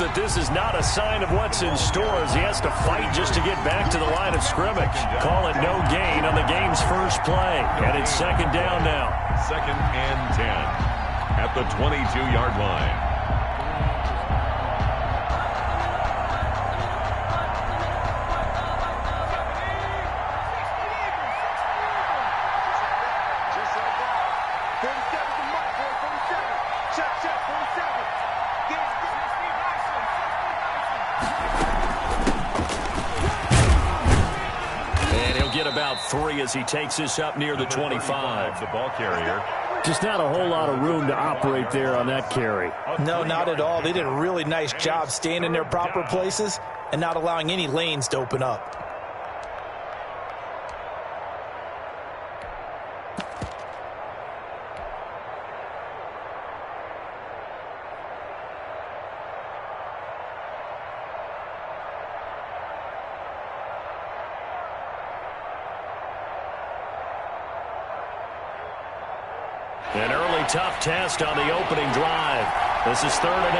that this is not a sign of what's in store as he has to fight just to get back to the line of scrimmage. Call it no gain on the game's first play. And it's second down now. 2nd and 10 at the 22-yard line. About 3 as he takes this up near the 25. The ball carrier. Just not a whole lot of room to operate there on that carry. No, not at all. They did a really nice job staying in their proper places and not allowing any lanes to open up. An early tough test on the opening drive. This is 3rd and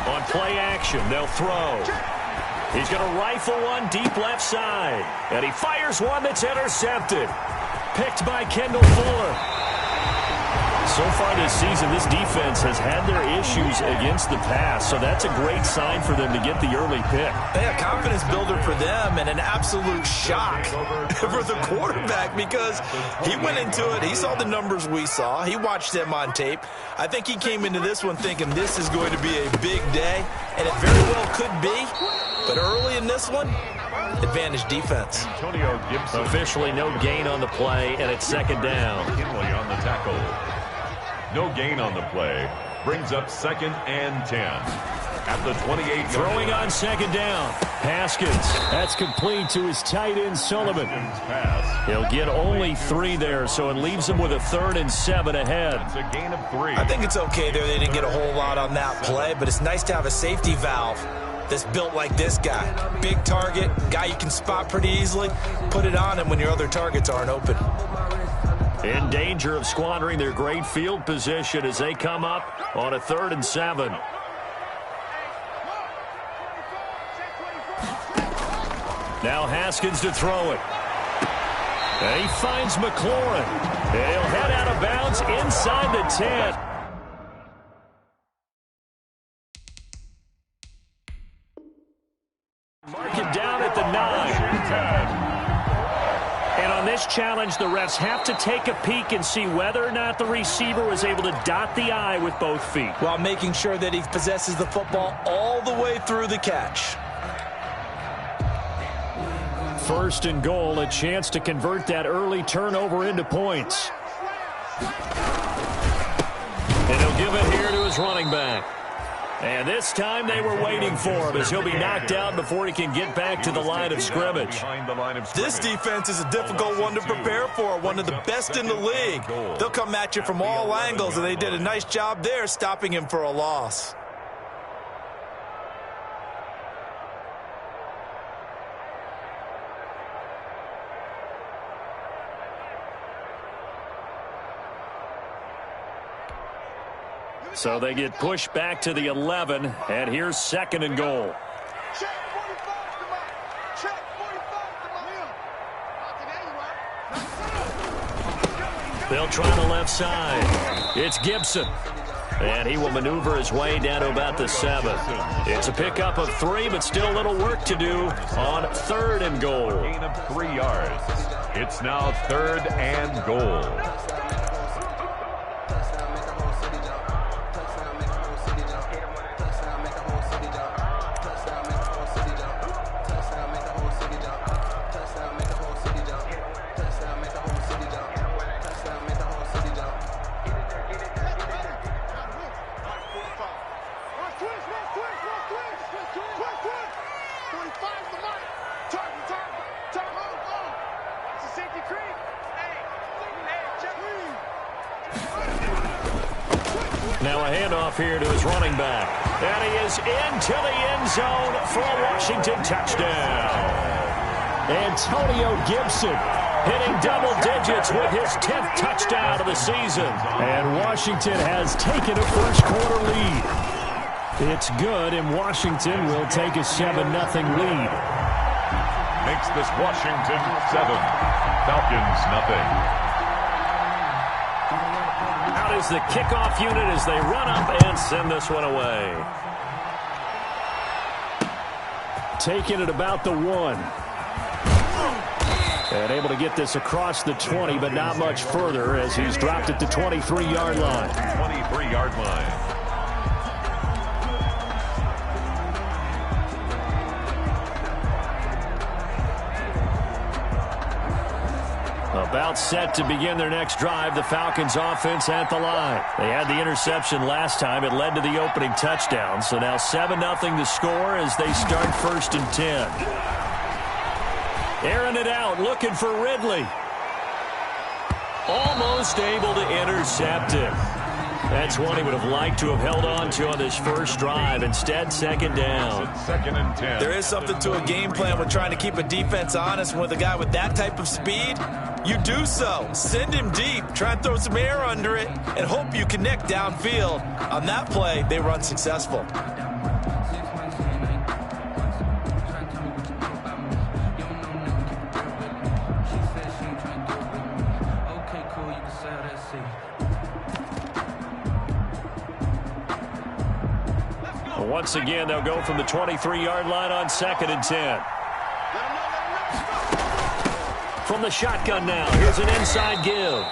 8. On play action, they'll throw. He's going to rifle one deep left side. And he fires one that's intercepted. Picked by Kendall Fuller. So far this season, this defense has had their issues against the pass, so that's a great sign for them to get the early pick. Yeah, confidence builder for them and an absolute shock for the quarterback because he went into it. He saw the numbers we saw. He watched them on tape. I think he came into this one thinking this is going to be a big day, and it very well could be. But early in this one, advantage defense. Antonio Gibson. Officially no gain on the play, and it's 2nd down. Kinley on the tackle. No gain on the play. Brings up 2nd and 10 at the 28. Throwing on 2nd down. Haskins. That's complete to his tight end, Sullivan. He'll get only 3 there, so it leaves him with a 3rd and 7 ahead. It's a gain of 3. I think it's okay there. They didn't get a whole lot on that play, but it's nice to have a safety valve that's built like this guy. Big target, guy you can spot pretty easily. Put it on him when your other targets aren't open. In danger of squandering their great field position as they come up on a 3rd and 7. Now Haskins to throw it. And he finds McLaurin. And he'll head out of bounds inside the 10. Mark it down at the 9. And on this challenge, the refs have to take a peek and see whether or not the receiver was able to dot the I with both feet. While making sure that he possesses the football all the way through the catch. 1st and goal, a chance to convert that early turnover into points. And he'll give it here to his running back. And this time they were waiting for him as he'll be knocked out before he can get back to the line of scrimmage. This defense is a difficult one to prepare for, one of the best in the league. They'll come at you from all angles, and they did a nice job there stopping him for a loss. So they get pushed back to the 11, and here's 2nd and goal. They'll try the left side. It's Gibson. And he will maneuver his way down to about the 7. It's a pickup of 3, but still a little work to do on 3rd and goal. Gain of 3 yards. It's now 3rd and goal. Now a handoff here to his running back. And he is into the end zone for a Washington touchdown. Antonio Gibson hitting double digits with his 10th touchdown of the season. And Washington has taken a first-quarter lead. It's good, and Washington will take a 7-0 lead. Makes this Washington 7, Falcons nothing. Out is the kickoff unit as they run up and send this one away. Taking it about the 1. And able to get this across the 20, but not much further as he's dropped at the 23-yard line. 23-yard line. About set to begin their next drive, the Falcons offense at the line. They had the interception last time. It led to the opening touchdown. So now 7-0 the score as they start 1st and 10. Airing it out, looking for Ridley. Almost able to intercept it. That's one he would have liked to have held on to on this first drive. Instead, 2nd down. 2nd and 10. There is something to a game plan with trying to keep a defense honest. With a guy with that type of speed, you do so. Send him deep. Try and throw some air under it and hope you connect downfield. On that play, they run successful. Once again, they'll go from the 23-yard line on 2nd and 10. From the shotgun now, here's an inside give.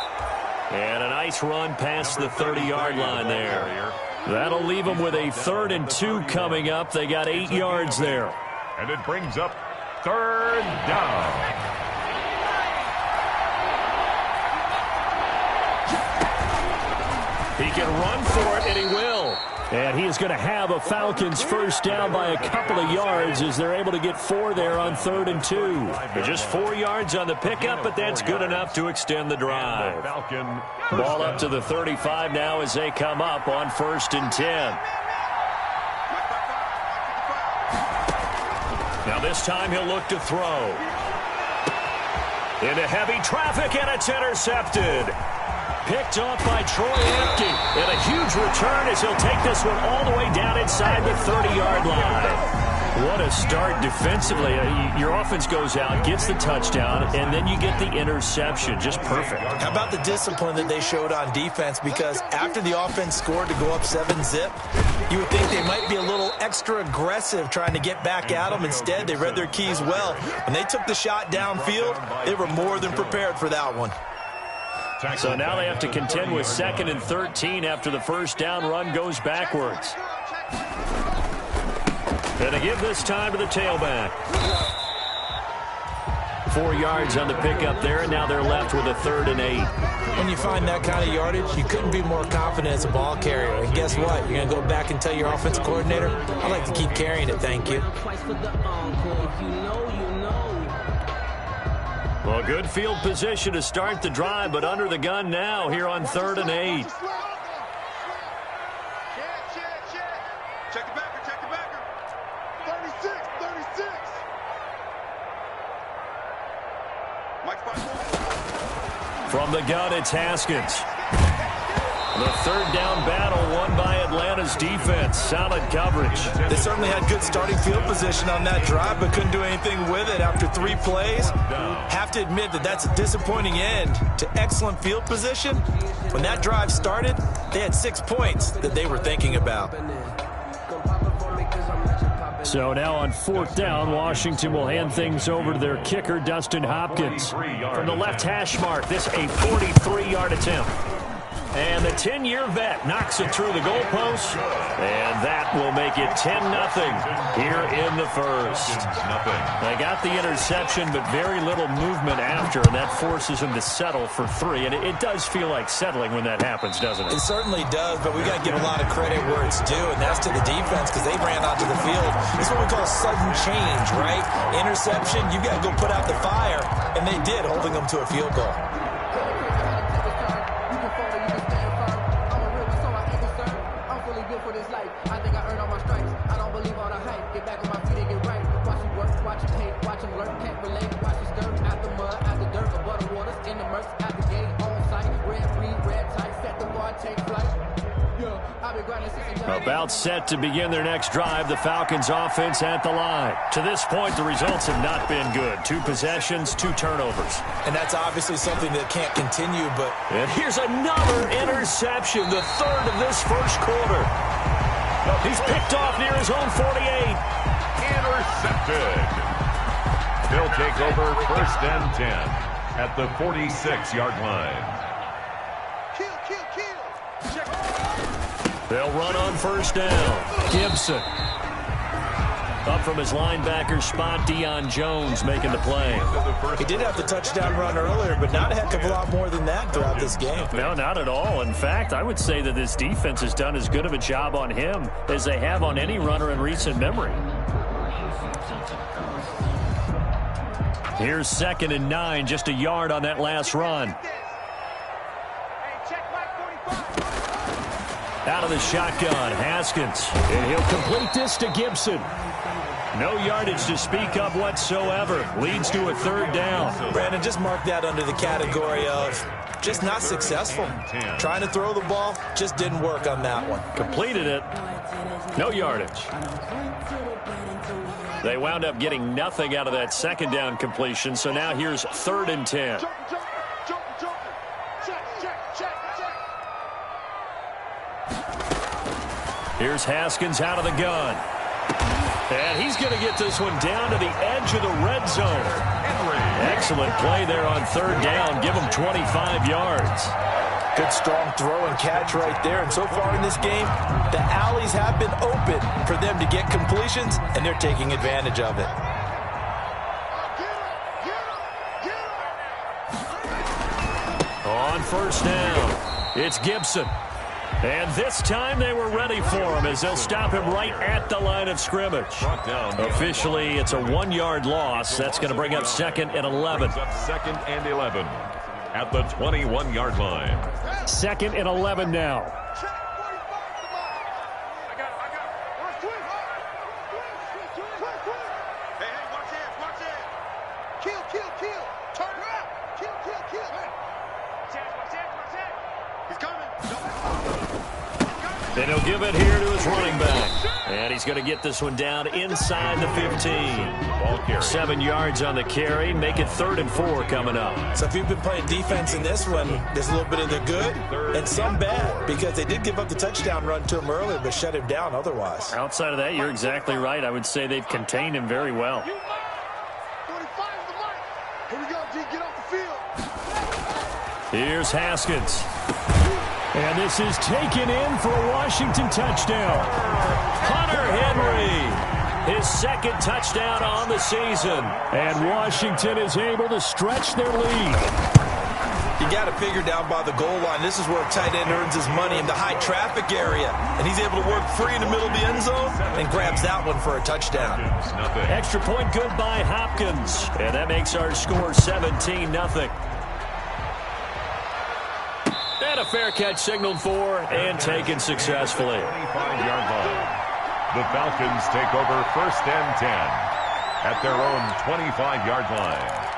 And a nice run past the 30-yard line there. That'll leave them with a 3rd and 2 coming up. They got 8 yards there. And it brings up 3rd down. He can run for it, and he will. And he is going to have a Falcons first down by a couple of yards as they're able to get 4 there on 3rd and 2. They're just 4 yards on the pickup, but that's good enough to extend the drive. Ball up to the 35 now as they come up on 1st and 10. Now this time he'll look to throw. Into heavy traffic, and it's intercepted. Picked off by Troy Apke. And a huge return as he'll take this one all the way down inside the 30-yard line. What a start defensively. Your offense goes out, gets the touchdown, and then you get the interception. Just perfect. How about the discipline that they showed on defense? Because after the offense scored to go up 7-zip, you would think they might be a little extra aggressive trying to get back at them. Instead, they read their keys well. When they took the shot downfield, they were more than prepared for that one. So now they have to contend with 2nd and 13 after the first down run goes backwards. And to give this time to the tailback. 4 yards on the pickup there, and now they're left with a 3rd and 8. When you find that kind of yardage, you couldn't be more confident as a ball carrier. And guess what? You're going to go back and tell your offensive coordinator, I'd like to keep carrying it, thank you. Well, good field position to start the drive, but under the gun now here on 3rd and 8. Check the backer, check the backer. 36, 36. From the gun, it's Haskins. The 3rd down battle won by Atlanta's defense. Solid coverage. They certainly had good starting field position on that drive, but couldn't do anything with it after 3 plays. Have to admit that that's a disappointing end to excellent field position. When that drive started, they had 6 points that they were thinking about. So now on 4th down, Washington will hand things over to their kicker, Dustin Hopkins. From the left hash mark, this a 43-yard attempt. And the 10-year vet knocks it through the goalpost. And that will make it 10-0 here in the first. They got the interception, but very little movement after, and that forces them to settle for 3. And it does feel like settling when that happens, doesn't it? It certainly does, but we got to give a lot of credit where it's due, and that's to the defense because they ran onto the field. It's what we call sudden change, right? Interception, you got to go put out the fire, and they did, holding them to a field goal. Watch him hate, watch him lurk, can't relate, watch his skirt, out the mud, out the dirt, a butter About set to begin their next drive, the Falcons offense at the line. To this point, the results have not been good. 2 possessions, 2 turnovers. And that's obviously something that can't continue, but... And here's another interception, the 3rd of this first quarter. He's picked off near his own 48. Intercepted. They'll take over 1st and 10 at the 46-yard line. They'll run on 1st down. Gibson. Up from his linebacker spot, Deion Jones making the play. He did have the touchdown run earlier, but not a heck of a lot more than that throughout this game. No, not at all. In fact, I would say that this defense has done as good of a job on him as they have on any runner in recent memory. Here's 2nd and 9, just a yard on that last run. Out of the shotgun, Haskins. And he'll complete this to Gibson. No yardage to speak of whatsoever. Leads to a 3rd down. Brandon, just mark that under the category of just not successful. Trying to throw the ball, just didn't work on that one. Completed it. No yardage. They wound up getting nothing out of that 2nd down completion, so now here's 3rd and 10. Here's Haskins out of the gun. And he's going to get this one down to the edge of the red zone. Excellent play there on 3rd down. Give him 25 yards. Good strong throw and catch right there. And so far in this game, the alleys have been open for them to get completions, and they're taking advantage of it. On 1st down, it's Gibson. And this time they were ready for him as they'll stop him right at the line of scrimmage. Officially, it's a 1-yard loss. That's going to bring up 2nd and 11. 2nd and 11 at the 21-yard line. 2nd and 11 now. And he'll give it here to his running back. And he's going to get this one down inside the 15. 7 yards on the carry. Make it 3rd and 4 coming up. So if you've been playing defense in this one, there's a little bit of the good and some bad, because they did give up the touchdown run to him earlier, but shut him down otherwise. Outside of that, you're exactly right. I would say they've contained him very well. Here's Haskins. And this is taken in for a Washington touchdown. Hunter Henry, his 2nd touchdown on the season. And Washington is able to stretch their lead. You got to figure down by the goal line, this is where a tight end earns his money, in the high traffic area. And he's able to work free in the middle of the end zone and grabs that one for a touchdown. Extra point good by Hopkins. And that makes our score 17-0. And a fair catch signaled for and taken successfully. 25-yard line. The Falcons take over 1st and 10 at their own 25-yard line.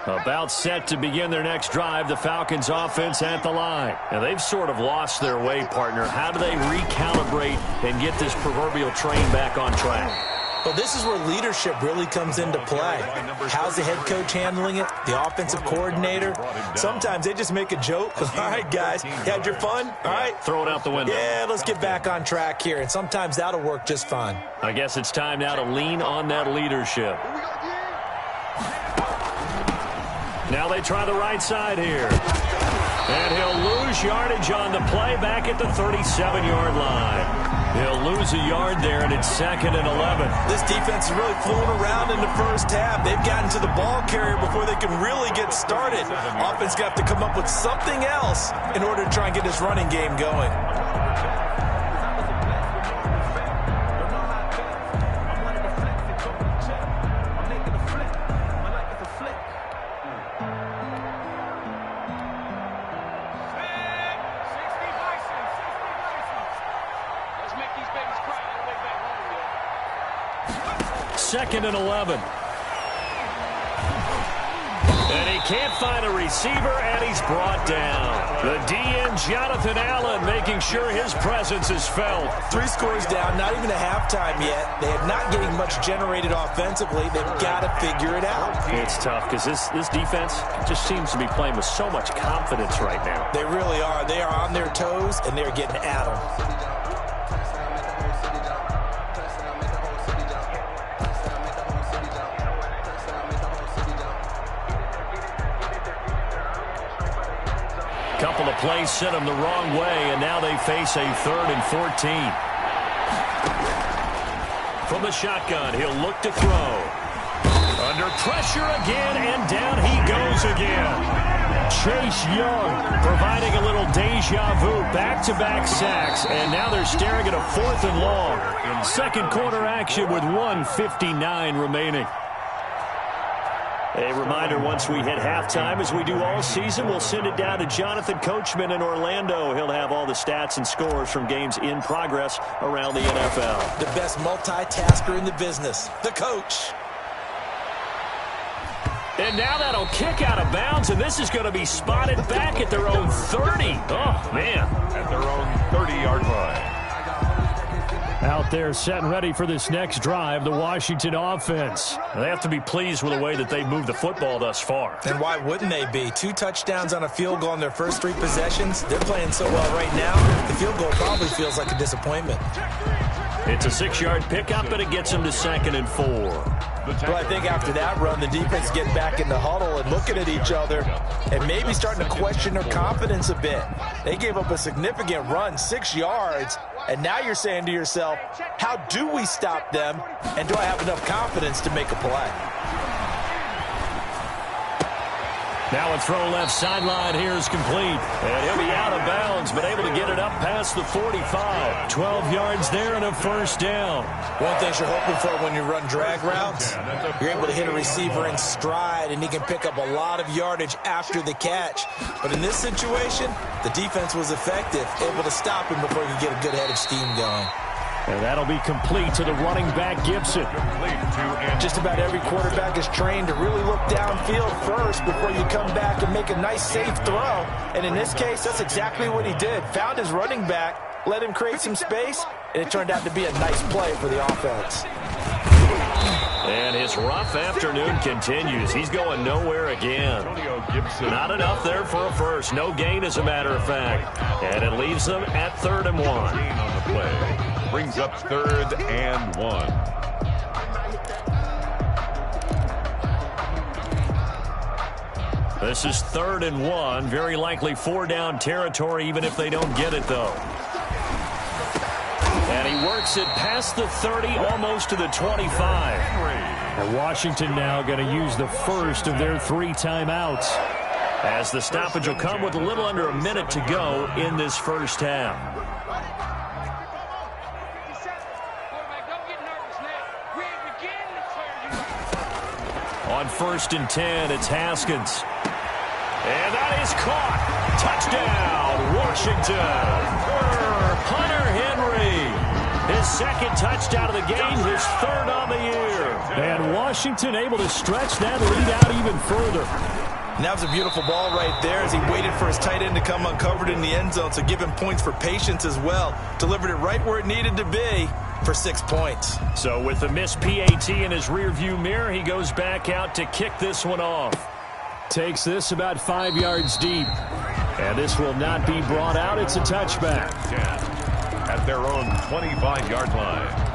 About set to begin their next drive, the Falcons offense at the line. Now, they've sort of lost their way, partner. How do they recalibrate and get this proverbial train back on track? Well, this is where leadership really comes into play. How's the head coach handling it? The offensive coordinator? Sometimes they just make a joke. All right, guys, you had your fun? All right. Throw it out the window. Yeah, let's get back on track here. And sometimes that'll work just fine. I guess it's time now to lean on that leadership. Now they try the right side here. And he'll lose yardage on the play back at the 37-yard line. He'll lose a yard there, and it's 2nd and 11. This defense is really fooling around in the first half. They've gotten to the ball carrier before they can really get started. Offense got to come up with something else in order to try and get this running game going. 2nd and 11. And he can't find a receiver, and he's brought down. The DN, Jonathan Allen, making sure his presence is felt. 3 scores down, not even a halftime yet. They are not getting much generated offensively. They've got to figure it out. It's tough because this defense just seems to be playing with so much confidence right now. They really are. They are on their toes, and they're getting at them. Couple of plays sent them the wrong way, and now they face a 3rd and 14. From the shotgun, he'll look to throw. Under pressure again, and down he goes again. Chase Young providing a little deja vu, back-to-back sacks, and now they're staring at a 4th and long. Second quarter action with 1:59 remaining. A reminder, once we hit halftime, as we do all season, we'll send it down to Jonathan Coachman in Orlando. He'll have all the stats and scores from games in progress around the NFL. The best multitasker in the business, the coach. And now that'll kick out of bounds, and this is going to be spotted back at their own 30. Oh, man. At their own 30-yard line. Out there set and ready for this next drive, the Washington offense. They have to be pleased with the way that they've moved the football thus far. And why wouldn't they be? 2 touchdowns on a field goal on their first 3 possessions. They're playing so well right now, the field goal probably feels like a disappointment. It's a 6-yard pickup, and it gets them to 2nd and 4. Well, I think after that run, the defense getting back in the huddle and looking at each other and maybe starting to question their confidence a bit. They gave up a significant run, 6 yards, and now you're saying to yourself, how do we stop them, and do I have enough confidence to make a play? Now a throw left sideline here is complete. And he'll be out of bounds, but able to get it up past the 45. 12 yards there and a 1st down. One thing you're hoping for when you run drag routes, you're able to hit a receiver in stride, and he can pick up a lot of yardage after the catch. But in this situation, the defense was effective, able to stop him before he could get a good head of steam going. And that'll be complete to the running back, Gibson. Just about every quarterback is trained to really look downfield first before you come back and make a nice, safe throw. And in this case, that's exactly what he did. Found his running back, let him create some space, and it turned out to be a nice play for the offense. And his rough afternoon continues. He's going nowhere again. Not enough there for a first. No gain, as a matter of fact. And it leaves them at 3rd and 1. On the play. Brings up 3rd and 1. This is 3rd and 1. Very likely 4-down territory, even if they don't get it, though. And he works it past the 30, almost to the 25. And Washington now going to use the first of their 3 timeouts, as the stoppage will come with a little under a minute to go in this first half. On 1st and 10, it's Haskins. And that is caught. Touchdown, Washington. Hunter Henry. His 2nd touchdown of the game, his 3rd on the year. And Washington able to stretch that lead out even further. And that was a beautiful ball right there as he waited for his tight end to come uncovered in the end zone, so give him points for patience as well. Delivered it right where it needed to be for 6 points. So with the missed PAT in his rearview mirror, he goes back out to kick this one off. Takes this about 5 yards deep. And this will not be brought out. It's a touchback. At their own 25-yard line.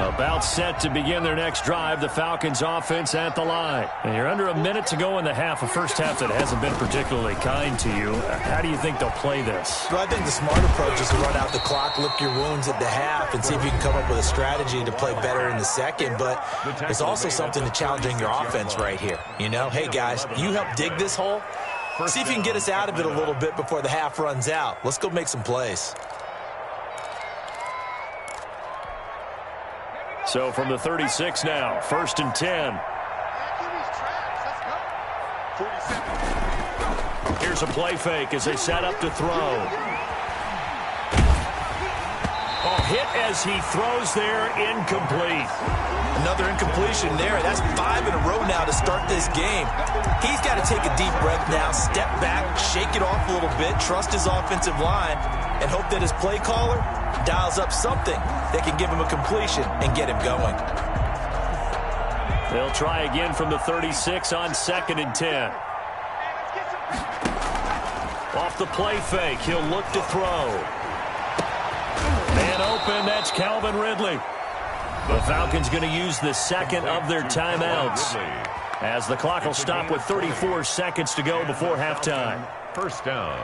About set to begin their next drive, the Falcons offense at the line. And you're under a minute to go in the half, a first half that hasn't been particularly kind to you. How do you think they'll play this? Well, I think the smart approach is to run out the clock, lick your wounds at the half, and see if you can come up with a strategy to play better in the second. But there's also something to challenging your offense right here. You know, hey, guys, you help dig this hole. See if you can get us out of it a little bit before the half runs out. Let's go make some plays. So from the 36 now, 1st and 10. Here's a play fake as they set up to throw. Oh, hit as he throws there, incomplete. Another incompletion there. That's 5 in a row now to start this game. He's got to take a deep breath now, step back, shake it off a little bit, trust his offensive line, and hope that his play caller dials up something that can give him a completion and get him going. They'll try again from the 36 on 2nd and 10. Off the play fake, he'll look to throw. Man open, that's Calvin Ridley. The Falcons going to use the second of their timeouts, as the clock will stop with 34 seconds to go before halftime. First down.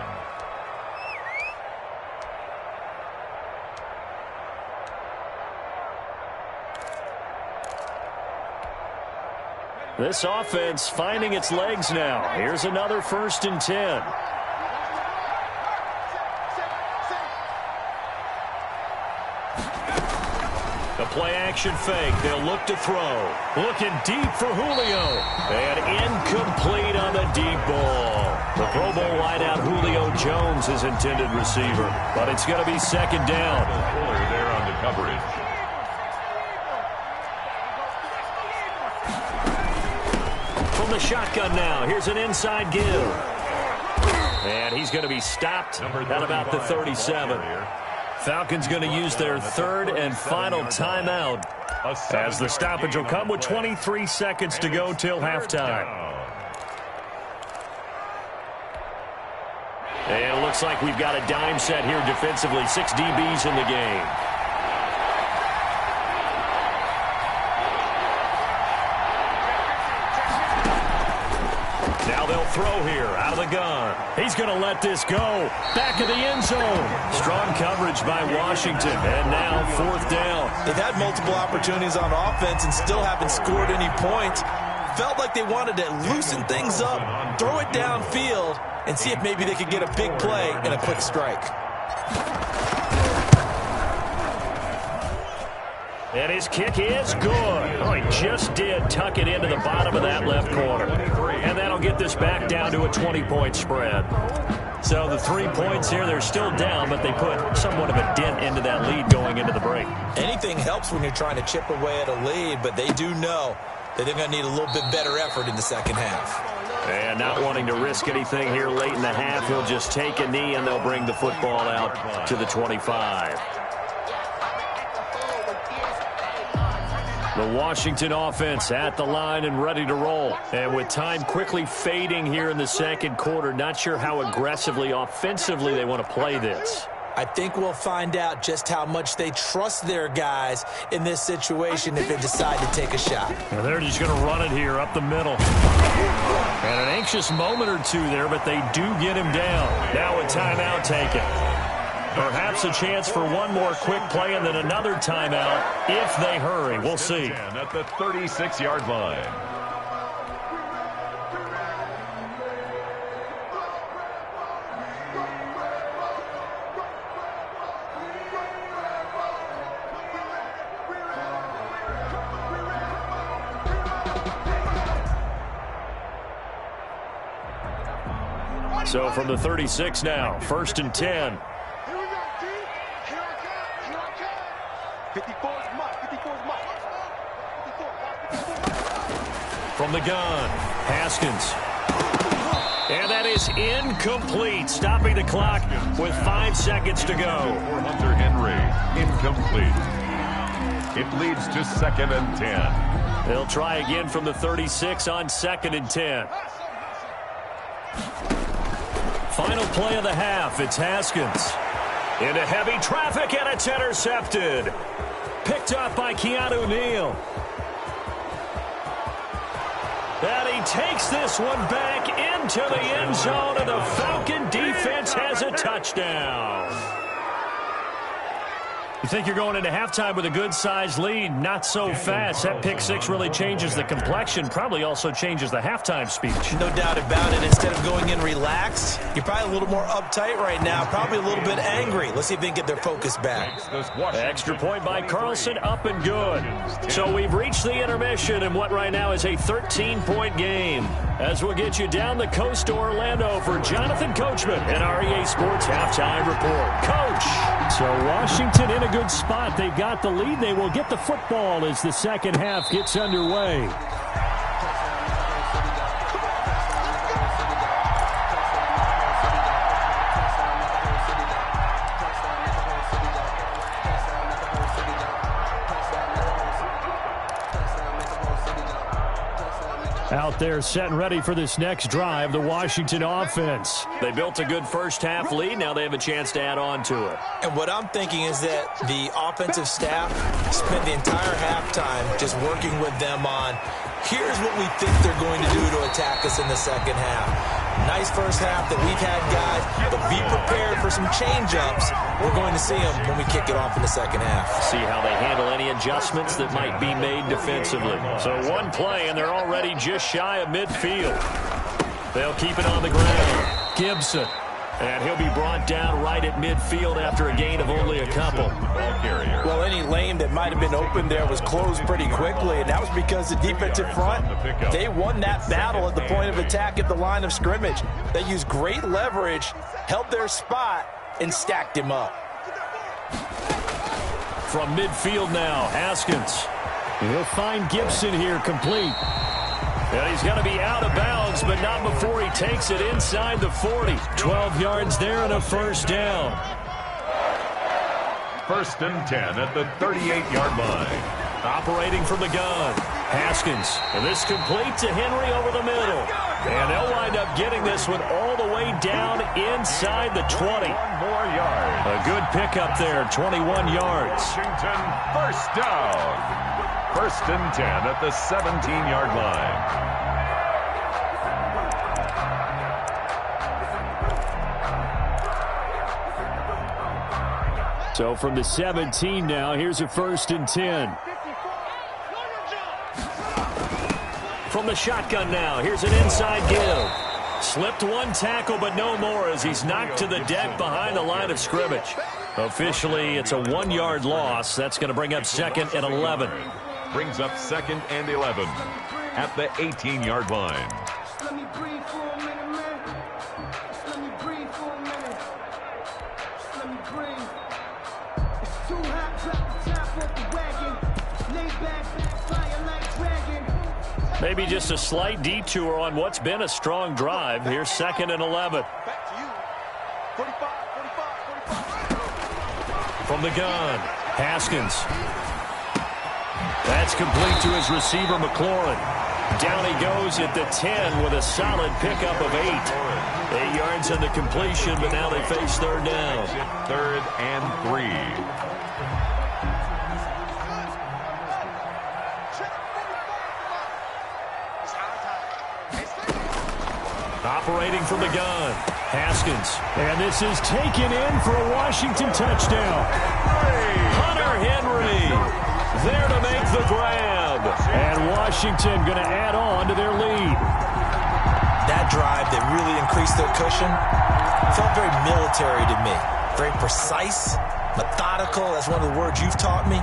This offense finding its legs now. Here's another 1st and 10. The play-action fake. They'll look to throw. Looking deep for Julio. And incomplete on the deep ball. The Pro Bowl wideout Julio Jones, his intended receiver. But it's going to be 2nd down. Fuller there on the coverage. From the shotgun now. Here's an inside give. And he's going to be stopped at about the 37. Falcons going to use their 3rd and final timeout, as the stoppage will come with 23 seconds to go till halftime. And it looks like we've got a dime set here defensively. 6 DBs in the game. Now they'll throw here out of the gun. He's going to let this go. Back of the end zone. Strong coverage by Washington. And now 4th down. They've had multiple opportunities on offense and still haven't scored any points. Felt like they wanted to loosen things up, throw it downfield, and see if maybe they could get a big play and a quick strike. And his kick is good. Oh, he just did tuck it into the bottom of that left corner. And that'll get this back down to a 20-point spread. So the 3 points here, they're still down, but they put somewhat of a dent into that lead going into the break. Anything helps when you're trying to chip away at a lead, but they do know that they're going to need a little bit better effort in the second half. And not wanting to risk anything here late in the half, he'll just take a knee, and they'll bring the football out to the 25. The Washington offense at the line and ready to roll. And with time quickly fading here in the second quarter, not sure how aggressively, offensively they want to play this. I think we'll find out just how much they trust their guys in this situation if they decide to take a shot. Well, they're just going to run it here up the middle. And an anxious moment or two there, but they do get him down. Now a timeout taken. Perhaps a chance for one more quick play and then another timeout if they hurry. We'll see. At the 36-yard line. So from the 36 now, 1st and 10. 54 is mine. 54 is mine. 54. From the gun, Haskins. And that is incomplete, stopping the clock with 5 seconds to go. For Hunter Henry, incomplete. It leads to 2nd and 10. They'll try again from the 36 on 2nd and 10. Final play of the half, it's Haskins. Into heavy traffic, and it's intercepted. Picked up by Keanu Neal. And he takes this one back into the end zone, and the Falcon defense has a touchdown. You think you're going into halftime with a good-sized lead, not so fast. That pick six really changes the complexion, probably also changes the halftime speech. No doubt about it. Instead of going in relaxed, you're probably a little more uptight right now, probably a little bit angry. Let's see if they can get their focus back. Extra point by Carlson, up and good. So we've reached the intermission in what right now is a 13-point game. As we'll get you down the coast to Orlando for Jonathan Coachman and our EA Sports Halftime Report. Coach! So Washington in a a good spot. They've got the lead. They will get the football as the second half gets underway. Out there set and ready for this next drive, the Washington offense. They built a good first half lead. Now they have a chance to add on to it. And what I'm thinking is that the offensive staff spent the entire halftime just working with them on, here's what we think they're going to do to attack us in the second half. Nice first half that we've had, guys, but be prepared for some change-ups. We're going to see them when we kick it off in the second half. See how they handle any adjustments that might be made defensively. So one play, and they're already just shy of midfield. They'll keep it on the ground. Gibson. And he'll be brought down right at midfield after a gain of only a couple. Well, any lane that might have been open there was closed pretty quickly, and that was because the defensive front, they won that battle at the point of attack at the line of scrimmage. They used great leverage, held their spot, and stacked him up. From midfield now, Haskins. He'll find Gibson here complete. And he's going to be out of bounds, but not before he takes it inside the 40. 12 yards there and a first down. 1st and 10 at the 38-yard line. Operating from the gun, Haskins. And this complete to Henry over the middle. And they'll wind up getting this one all the way down inside the 20. 1 more yard. A good pickup there, 21 yards. Washington, first down. 1st and 10 at the 17-yard line. So from the 17 now, here's a 1st and 10. From the shotgun now, here's an inside give. Slipped one tackle, but no more as he's knocked to the deck behind the line of scrimmage. Officially, it's a 1-yard loss. That's going to bring up 2nd and 11. Brings up 2nd and 11 at the 18-yard line. Let me breathe for a minute, man. Let me breathe for a minute. Let me breathe. It's too hot, drop the top off the wagon. Lay back, fire like dragon. Maybe just a slight detour on what's been a strong drive. Here's 2nd and 11. Back to you. 45. From the gun, Haskins. That's complete to his receiver, McLaurin. Down he goes at the 10 with a solid pickup of 8. 8 yards on the completion, but now they face 3rd down. 3rd and 3. Operating from the gun, Haskins. And this is taken in for a Washington touchdown. Hunter Henry there to make the grab. And Washington going to add on to their lead. That drive that really increased their cushion felt very military to me. Very precise, methodical. That's one of the words you've taught me.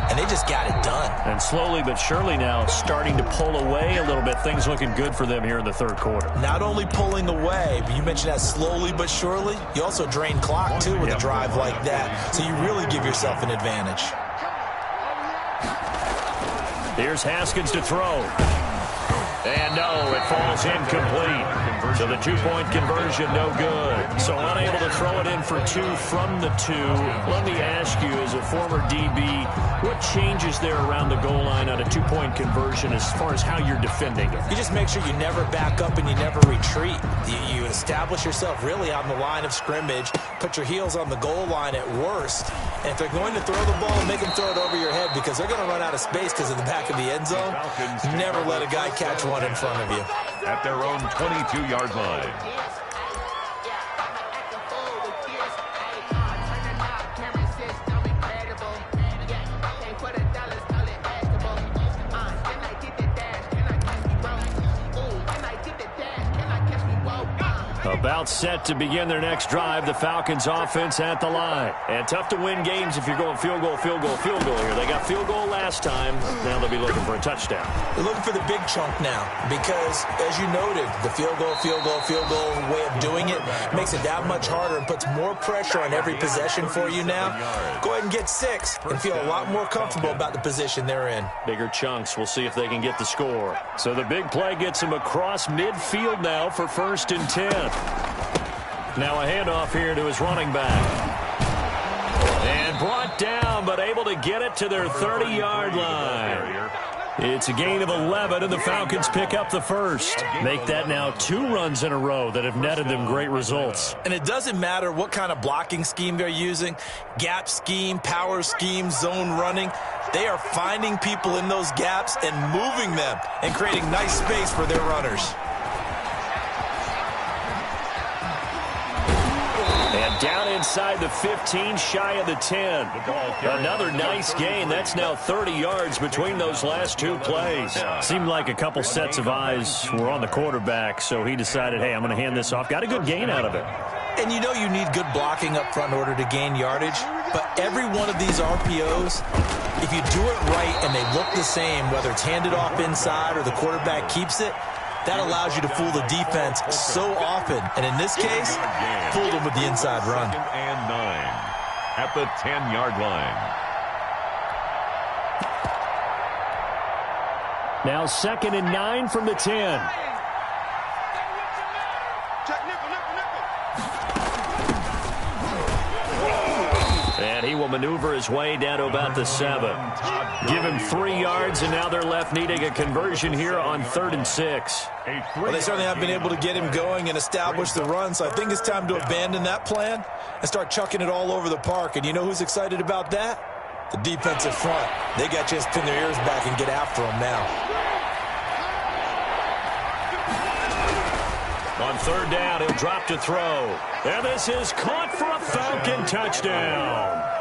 And they just got it done. And slowly but surely now starting to pull away a little bit. Things looking good for them here in the 3rd quarter. Not only pulling away, but you mentioned that slowly but surely. You also drain clock, too, with a drive like that. So you really give yourself an advantage. Here's Haskins to throw. And no, it falls incomplete. So the 2-point conversion, no good. So unable to throw it in for 2 from the 2. Let me ask you, as a former DB, what changes there around the goal line on a 2-point conversion as far as how you're defending it? You just make sure you never back up and you never retreat. You establish yourself really on the line of scrimmage, put your heels on the goal line at worst. And if they're going to throw the ball, make them throw it over your head because they're going to run out of space because of the back of the end zone. Never let a guy catch one in front of you. At their own 22-yard line. A About set to begin their next drive, the Falcons offense at the line. And tough to win games if you're going field goal, field goal, field goal here. They got field goal last time. Now they'll be looking for a touchdown. They're looking for the big chunk now because, as you noted, the field goal way of doing it makes it that much harder and puts more pressure on every possession for you now. Go ahead and get 6 and feel a lot more comfortable about the position they're in. Bigger chunks. We'll see if they can get the score. So the big play gets them across midfield now for 1st and 10. Now a handoff here to his running back. And brought down, but able to get it to their 30-yard line. It's a gain of 11, and the Falcons pick up the first. Make that now 2 runs in a row that have netted them great results. And it doesn't matter what kind of blocking scheme they're using, gap scheme, power scheme, zone running. They are finding people in those gaps and moving them and creating nice space for their runners. And down inside the 15, shy of the 10. Another nice gain. That's now 30 yards between those last 2 plays. Seemed like a couple sets of eyes were on the quarterback, so he decided, hey, I'm going to hand this off. Got a good gain out of it. And you know you need good blocking up front in order to gain yardage, but every one of these RPOs, if you do it right and they look the same, whether it's handed off inside or the quarterback keeps it, that allows you to fool the defense so often. And in this case, fooled them with the inside run. 2nd and 9 at the 10-yard line. Now 2nd and 9 from the 10. And he will maneuver his way down to about the 7. Give him 3 yards, and now they're left needing a conversion here on 3rd and 6. Well, they certainly have been able to get him going and establish the run, so I think it's time to abandon that plan and start chucking it all over the park. And you know who's excited about that? The defensive front. They got a chance to pin their ears back and get after him now. On 3rd down, he'll drop to throw. And this is caught for a Falcon touchdown.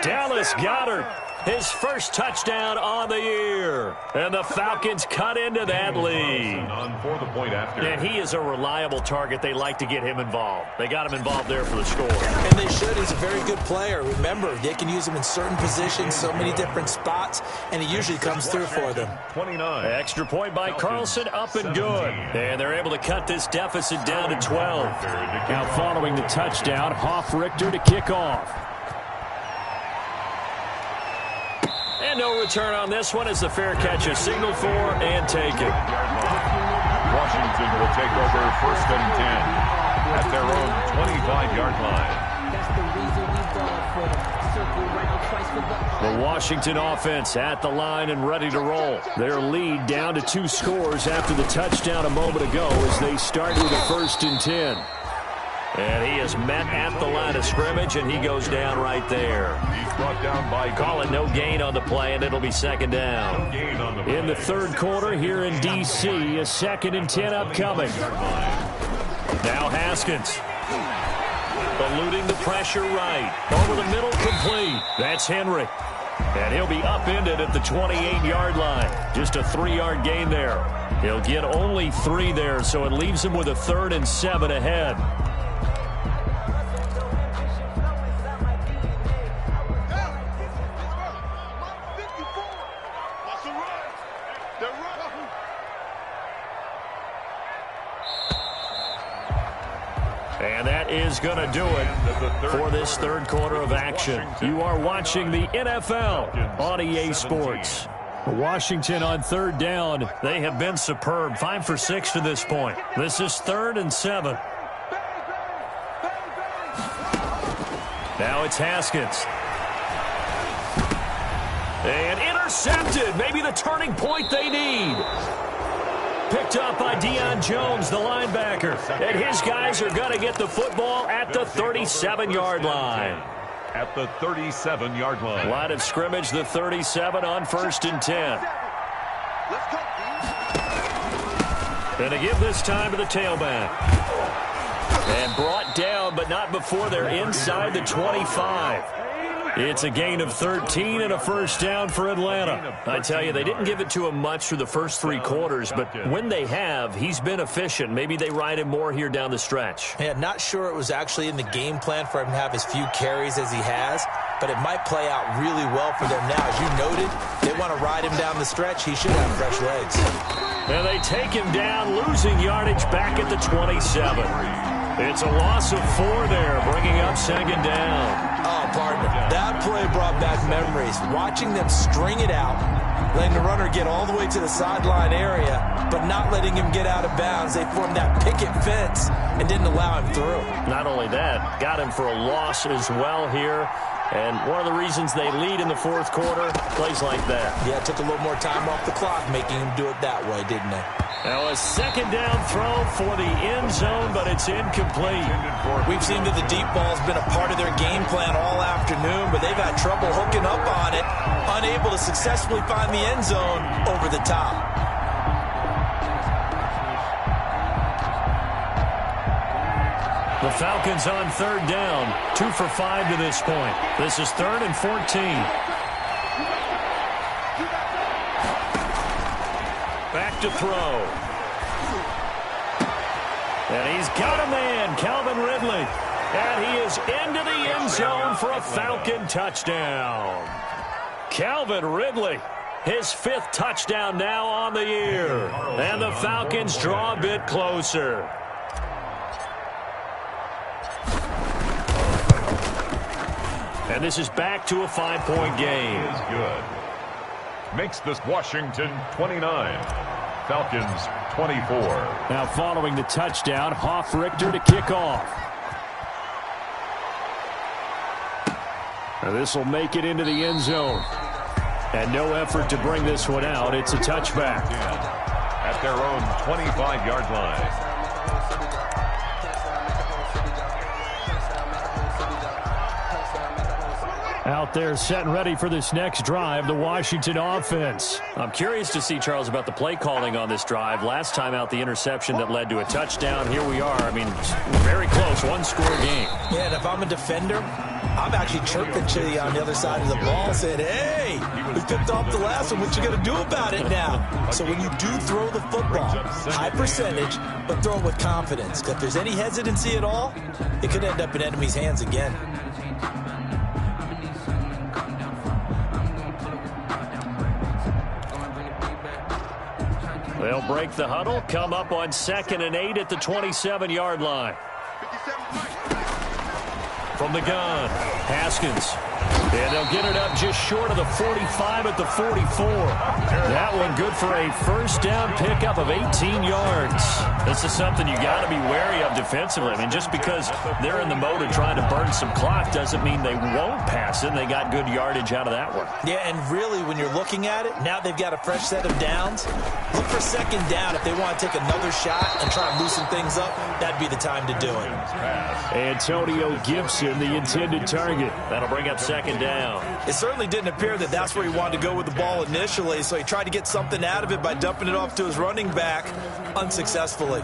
Dallas Goedert, his first touchdown on the year. And the Falcons cut into that lead. For the point after. And he is a reliable target. They like to get him involved. They got him involved there for the score. And they should. He's a very good player. Remember, they can use him in certain positions, so many different spots, and he usually comes through for them. 29. Extra point by Carlson, up and good. And they're able to cut this deficit down to 12. Now following the touchdown, Hoff-Richter to kick off. And no return on this one as the fair catch is signaled for and taken. Washington will take over 1st and 10 at their own 25-yard line. The Washington offense at the line and ready to roll. Their lead down to 2 scores after the touchdown a moment ago as they start with a 1st and 10. And he is met at the line of scrimmage, and he goes down right there. He's brought down by Calling no gain on the play, and it'll be 2nd down. In the 3rd quarter here in D.C., a 2nd and 10 upcoming. Now Haskins. Eluding the pressure right. Over the middle, complete. That's Henry. And he'll be upended at the 28-yard line. Just a 3-yard gain there. He'll get only 3 there, so it leaves him with a 3rd and 7 ahead. And that is going to do it for this 3rd quarter of action. You are watching the NFL on EA Sports. Washington on 3rd down. They have been superb. 5 for 6 to this point. This is 3rd and 7. Now it's Haskins. And intercepted. Maybe the turning point they need. Picked up by Deion Jones, the linebacker. And his guys are going to get the football at the 37-yard line. At the 37-yard line. Line of scrimmage, the 37 on 1st and 10. And to give this time to the tailback. And brought down, but not before they're inside the 25. It's a gain of 13 and a first down for Atlanta. I tell you, they didn't give it to him much through the first 3 quarters, but when they have, he's been efficient. Maybe they ride him more here down the stretch. Yeah, not sure it was actually in the game plan for him to have as few carries as he has, but it might play out really well for them now. As you noted, they want to ride him down the stretch. He should have fresh legs. And they take him down, losing yardage back at the 27. It's a loss of 4 there, bringing up second down. Oh, partner, that play brought back memories. Watching them string it out, letting the runner get all the way to the sideline area, but not letting him get out of bounds. They formed that picket fence and didn't allow him through. Not only that, got him for a loss as well here. And one of the reasons they lead in the fourth quarter, plays like that. Yeah, it took a little more time off the clock, making him do it that way, didn't it? Now a second down throw for the end zone, but it's incomplete. We've seen that the deep ball's been a part of their game plan all afternoon, but they've had trouble hooking up on it, unable to successfully find the end zone over the top. The Falcons on third down, 2 for 5 to this point. This is 3rd and 14. Back to throw. And he's got a man, Calvin Ridley. And he is into the end zone for a Falcon touchdown. Calvin Ridley, his 5th touchdown now on the year. And the Falcons draw a bit closer. And this is back to a 5-point game. Is good. Makes this Washington 29. Falcons 24. Now following the touchdown, Hoff-Richter to kick off. Now this will make it into the end zone. And no effort to bring this one out. It's a touchback. At their own 25-yard line. Out there set and ready for this next drive, the Washington offense. I'm curious to see, Charles, about the play calling on this drive. Last time out, the interception that led to a touchdown. Here we are. I mean, very close, 1-score game. Yeah, and if I'm a defender, I'm actually chirping to you on the other side of the ball saying, hey, we picked off the last one. What you going to do about it now? So when you do throw the football, high percentage, but throw it with confidence. If there's any hesitancy at all, it could end up in enemy's hands again. They'll break the huddle, come up on 2nd and 8 at the 27-yard line. From the gun, Haskins. And they'll get it up just short of the 45 at the 44. That one good for a first down pickup of 18 yards. This is something you got to be wary of defensively. I mean, just because they're in the mode of trying to burn some clock doesn't mean they won't pass it. They got good yardage out of that one. Yeah, and really, when you're looking at it, now they've got a fresh set of downs. Look for second down. If they want to take another shot and try and loosen things up, that'd be the time to do it. Antonio Gibson, the intended target. That'll bring up second down. It certainly didn't appear that that's where he wanted to go with the ball initially, so he tried to get something out of it by dumping it off to his running back unsuccessfully.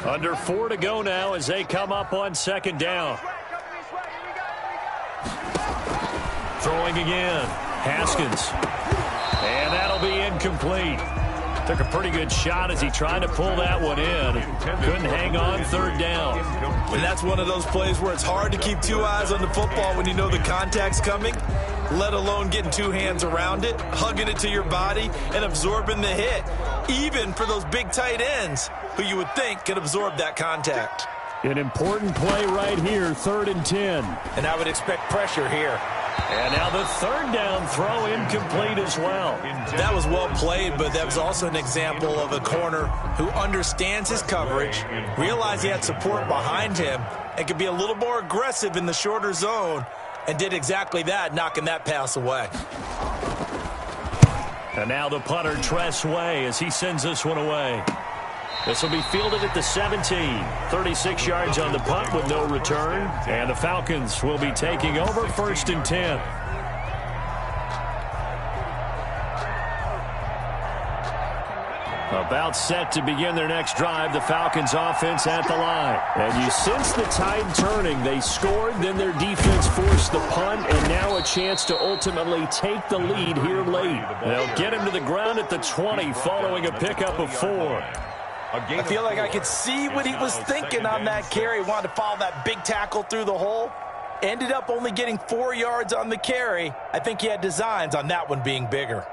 Under 4 to go now as they come up on second down. Throwing again. Haskins. And that'll be incomplete. Took a pretty good shot as he tried to pull that one in. Couldn't hang on third down. And that's one of those plays where it's hard to keep 2 eyes on the football when you know the contact's coming, let alone getting 2 hands around it, hugging it to your body, and absorbing the hit, even for those big tight ends who you would think could absorb that contact. An important play right here, 3rd and 10. And I would expect pressure here. And now the third down throw incomplete as well. That was well played, but that was also an example of a corner who understands his coverage, realized he had support behind him, and could be a little more aggressive in the shorter zone, and did exactly that, knocking that pass away. And now the punter, Tress Way, as he sends this one away. This will be fielded at the 17. 36 yards on the punt with no return. And the Falcons will be taking over 1st and 10. About set to begin their next drive, the Falcons offense at the line. And you sense the tide turning. They scored, then their defense forced the punt, and now a chance to ultimately take the lead here late. They'll get him to the ground at the 20 following a pickup of 4. I feel like I could see what he was thinking on that carry. Wanted to follow that big tackle through the hole. Ended up only getting 4 yards on the carry. I think he had designs on that one being bigger.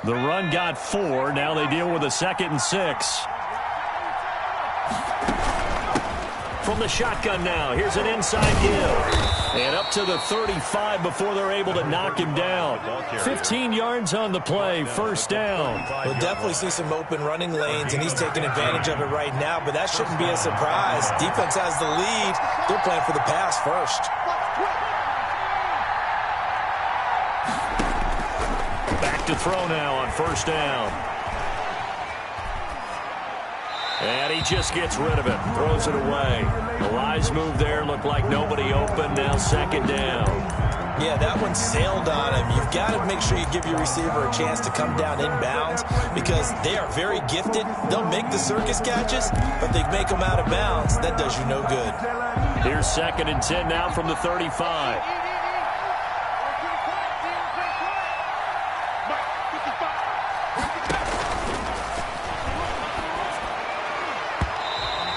The run got 4. Now they deal with a 2nd and 6. From the shotgun now, here's an inside give. And up to the 35 before they're able to knock him down. 15 yards on the play, first down. We'll definitely see some open running lanes, and he's taking advantage of it right now, but that shouldn't be a surprise. Defense has the lead. They're playing for the pass first. Back to throw now on first down. And he just gets rid of it, throws it away. The wise move there, looked like nobody open, now second down. Yeah, that one sailed on him. You've got to make sure you give your receiver a chance to come down inbounds because they are very gifted. They'll make the circus catches, but they make them out of bounds. That does you no good. Here's 2nd and 10 now from the 35.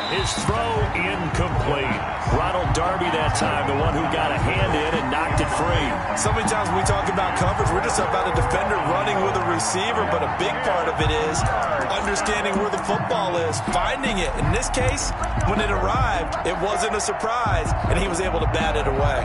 His throw incomplete. Ronald Darby that time, the one who got a hand in and knocked it free. So many times when we talk about coverage, we're just about a defender running with a receiver, but a big part of it is understanding where the football is, finding it. In this case, when it arrived, it wasn't a surprise, and he was able to bat it away.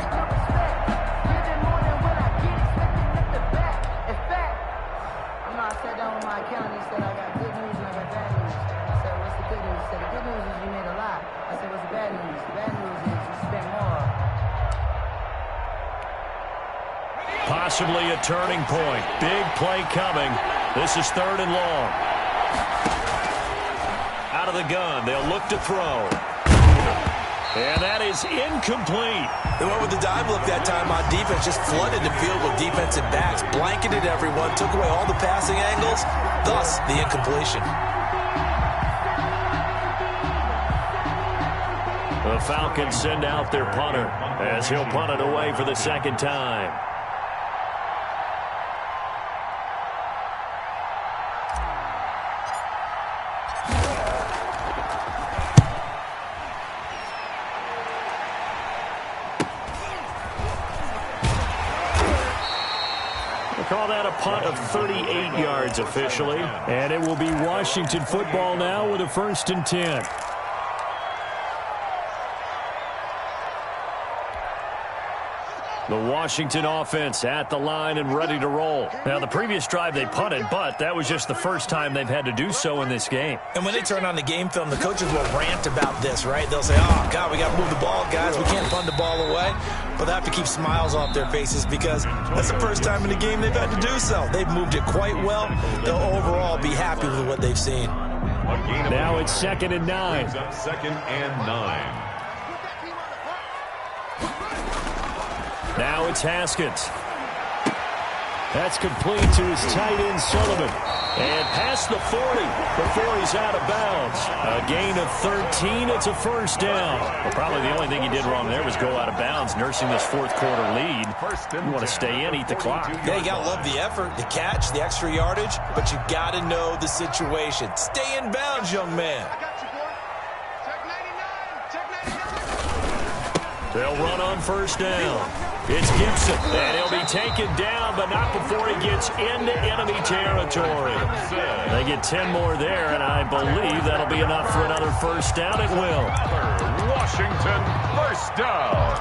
Possibly a turning point. Big play coming. This is 3rd and long. Out of the gun. They'll look to throw. And that is incomplete. They went with the dive look that time on defense. Just flooded the field with defensive backs. Blanketed everyone. Took away all the passing angles. Thus, the incompletion. The Falcons send out their punter as he'll punt it away for the 2nd time. Call that a punt of 38 yards officially. And it will be Washington football now with a 1st and 10. The Washington offense at the line and ready to roll. Now, the previous drive they punted, but that was just the first time they've had to do so in this game. And when they turn on the game film, the coaches will rant about this, right? They'll say, oh, God, we got to move the ball, guys. We can't punt the ball away. But they have to keep smiles off their faces because that's the first time in the game they've had to do so. They've moved it quite well. They'll overall be happy with what they've seen. Now it's 2nd and 9. 2nd and 9. Now it's Haskins. That's complete to his tight end, Sullivan. And past the 40 before he's out of bounds. A gain of 13. It's a first down. Well, probably the only thing he did wrong there was go out of bounds, nursing this 4th quarter lead. You want to stay in, eat the clock. Yeah, you got to love the effort, the catch, the extra yardage, but you got to know the situation. Stay in bounds, young man. They'll run on first down. It's Gibson, and he'll be taken down, but not before he gets into enemy territory. They get 10 more there, and I believe that'll be enough for another first down. It will. Washington, first down.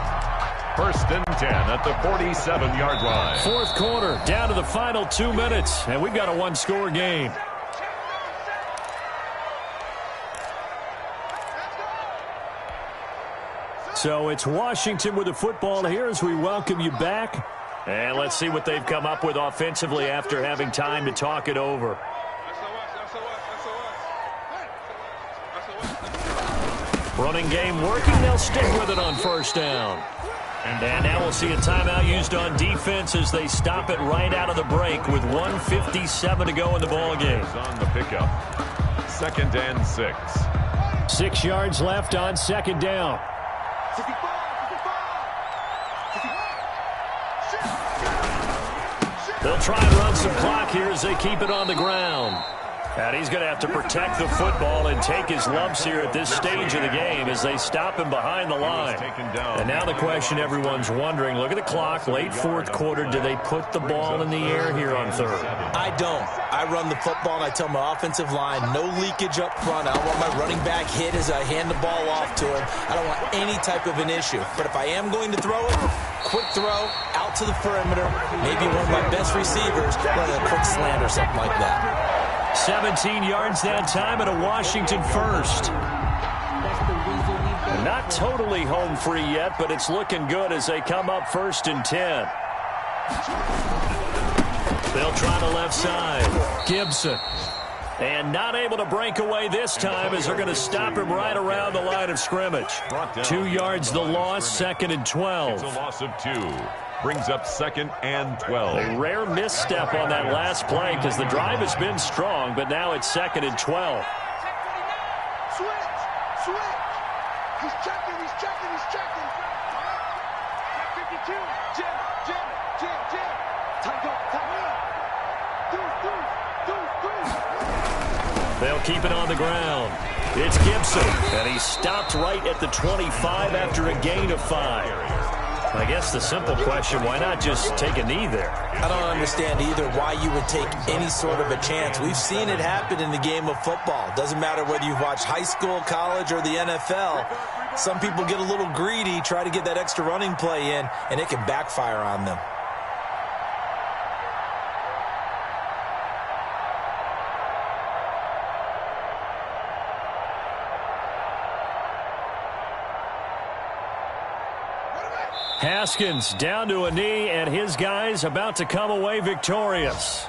1st and 10 at the 47-yard line. 4th quarter, down to the final 2 minutes, and we've got a one-score game. So it's Washington with the football here as we welcome you back. And let's see what they've come up with offensively after having time to talk it over. Running game working. They'll stick with it on first down. And now we'll see a timeout used on defense as they stop it right out of the break with 1:57 to go in the ball game. On the pickup. 2nd and 6. 6 yards left on 2nd down. They'll try and run some clock here as they keep it on the ground. And he's going to have to protect the football and take his lumps here at this stage of the game as they stop him behind the line. And now the question everyone's wondering, look at the clock, late 4th quarter, do they put the ball in the air here on 3rd? I don't. I run the football and I tell my offensive line, no leakage up front. I don't want my running back hit as I hand the ball off to him. I don't want any type of an issue. But if I am going to throw it, quick throw, out to the perimeter, maybe one of my best receivers running a quick slant or something like that. 17 yards that time and a Washington first. Not totally home free yet, but it's looking good as they come up 1st and 10. They'll try the left side. Gibson. And not able to break away this time as they're going to stop him right around the line of scrimmage. 2 yards the loss, 2nd and 12. It's a loss of 2. Brings up 2nd and 12. A rare misstep on that last play because the drive has been strong, but now it's 2nd and 12. Switch! He's checking! Check 52! Jim! Time up! They'll keep it on the ground. It's Gibson, and he stopped right at the 25 after a gain of 5. I guess the simple question, why not just take a knee there? I don't understand either why you would take any sort of a chance. We've seen it happen in the game of football. Doesn't matter whether you watch high school, college, or the NFL. Some people get a little greedy, try to get that extra running play in, and it can backfire on them. Haskins down to a knee, and his guys about to come away victorious.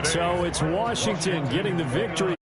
So it's Washington getting the victory.